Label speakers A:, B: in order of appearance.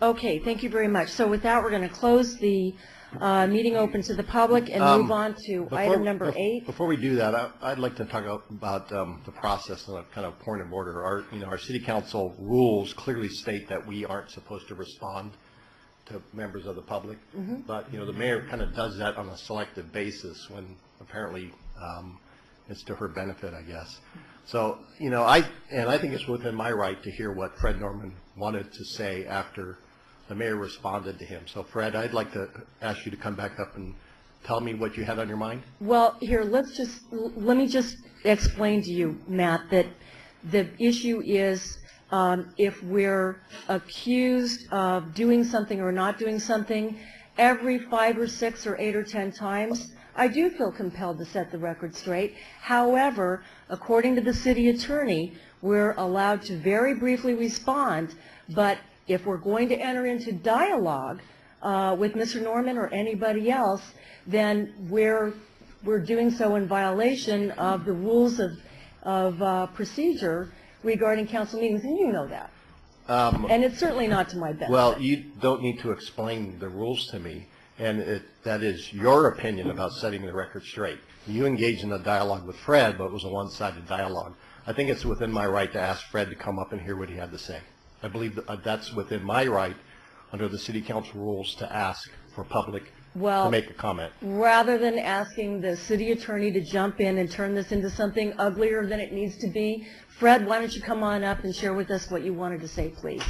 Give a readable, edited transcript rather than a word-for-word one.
A: Okay, thank you very much. So with that, we're going to close the meeting open to the public and move on to item number 8.
B: Before we do that, I'd like to talk about the process and a kind of point of order. Our city council rules clearly state that we aren't supposed to respond to members of the public, but the mayor kind of does that on a selective basis when apparently it's to her benefit, I guess. So I think it's within my right to hear what Fred Norman wanted to say after the mayor responded to him. So Fred, I'd like to ask you to come back up and tell me what you had on your mind.
A: Well, here, let me just explain to you, Matt, that the issue is if we're accused of doing something or not doing something, every 5 or 6 or 8 or 10 times, I do feel compelled to set the record straight. However, according to the city attorney, we're allowed to very briefly respond, but if we're going to enter into dialogue with Mr. Norman or anybody else, then we're doing so in violation of the rules of procedure regarding council meetings, and you know that. And it's certainly not to my benefit.
B: Well, you don't need to explain the rules to me, and that is your opinion about setting the record straight. You engaged in a dialogue with Fred, but it was a one-sided dialogue. I think it's within my right to ask Fred to come up and hear what he had to say. I believe that's within my right under the city council rules to ask for public to make a comment.
A: Rather than asking the city attorney to jump in and turn this into something uglier than it needs to be, Fred, why don't you come on up and share with us what you wanted to say, please?